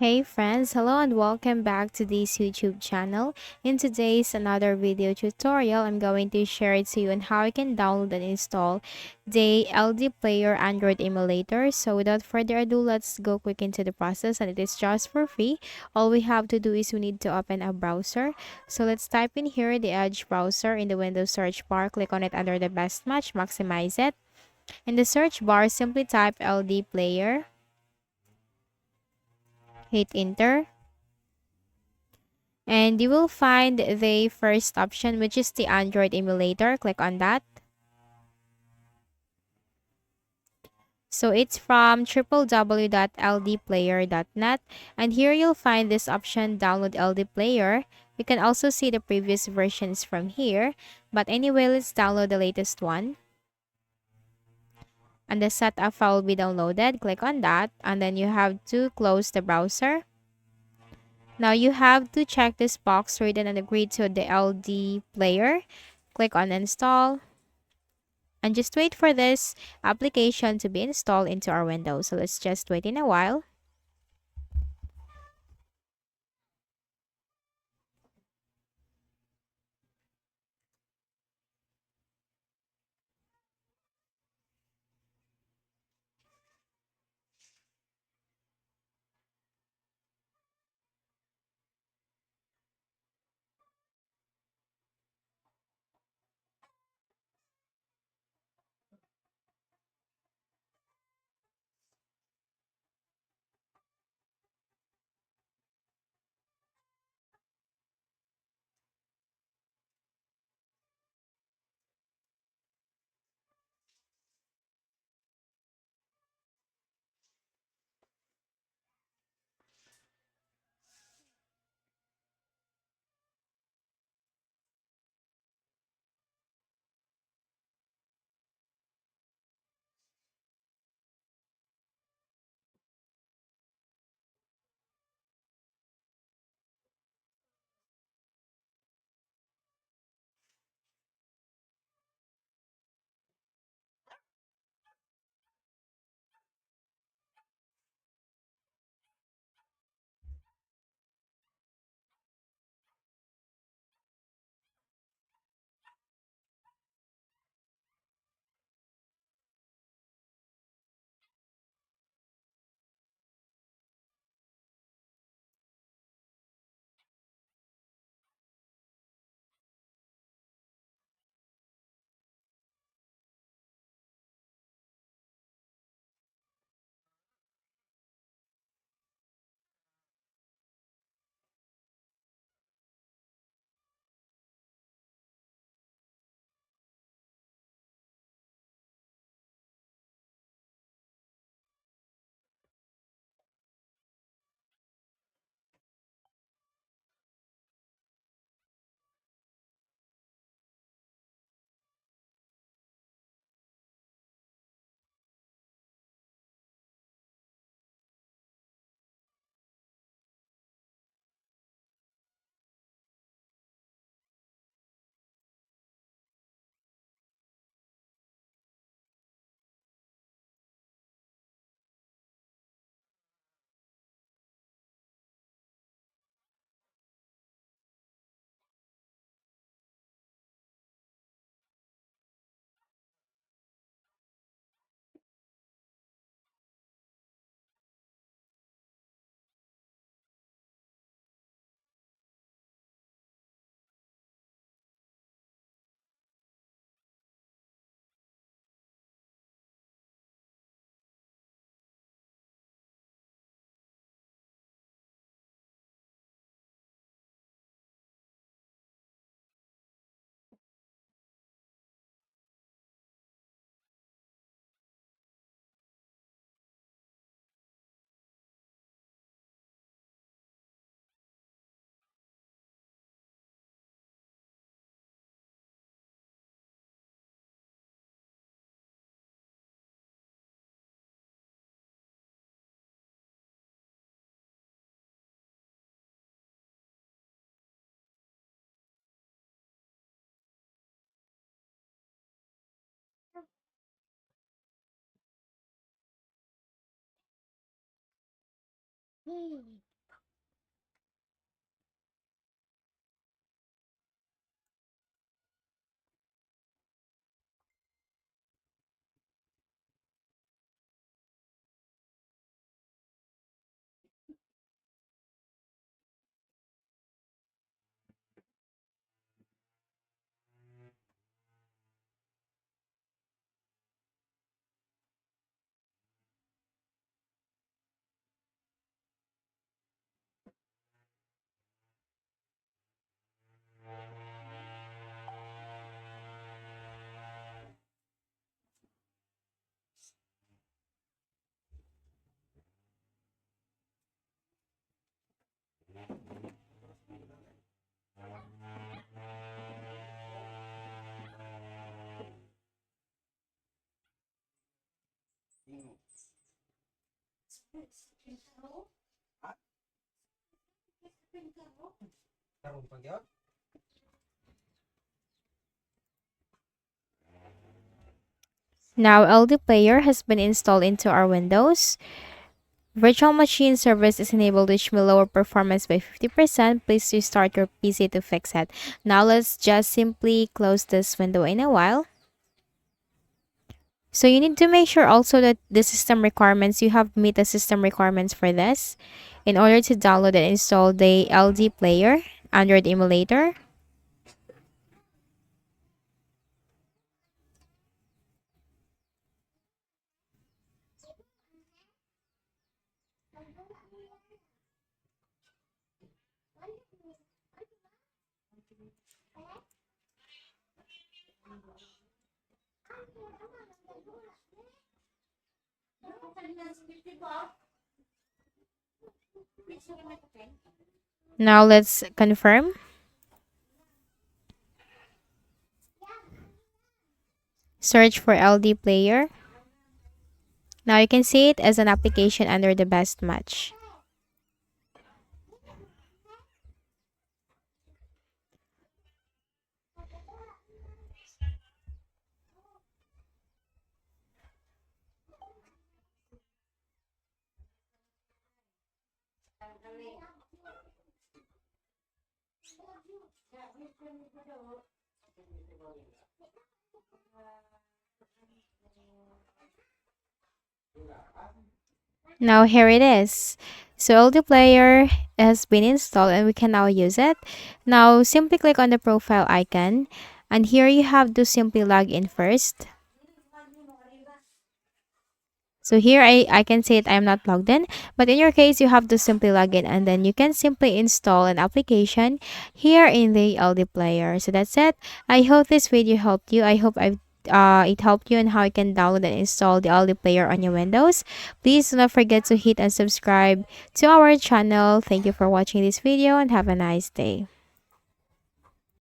Hey friends, hello and welcome back to this YouTube channel. In today's another video tutorial, I'm going to share it to you on how you can download and install the LDPlayer Android emulator. So without further ado, let's go quick into the process, and it is just for free. All we have to do is we need to open a browser. So let's type in here the Edge browser in the Windows search bar. Click on it under the best match, maximize it. In the search bar, simply type LDPlayer, hit enter. And you will find the first option, which is the Android emulator. Click on that. So it's from www.ldplayer.net. And here you'll find this option, download LD Player. You can also see the previous versions from here. But anyway, let's download the latest one. And the setup file will be downloaded. Click on that. And then you have to close the browser. Now you have to check this box written and agree to the LD Player. Click on install. And just wait for this application to be installed into our window. So let's just wait in a while. Now LDPlayer has been installed into our Windows. Virtual machine service is enabled, which will lower performance by 50%. Please restart your PC to fix it. Now let's just simply close this window in a while. So you need to make sure also that the system requirements, you have meet the system requirements for this in order to download and install the LDPlayer Android emulator. Now let's confirm. Search for LDPlayer. Now you can see it as an application under the best match. Now here it is. So LDPlayer has been installed and we can now use it. Now simply click on the profile icon and here you have to simply log in first. So here I can say it I'm not logged in, but in your case you have to simply log in and then you can simply install an application here in the LDPlayer. So that's it. I hope this video helped you. I hope it helped you on how you can download and install the LDPlayer on your Windows. Please do not forget to hit and subscribe to our channel. Thank you for watching this video and have a nice day.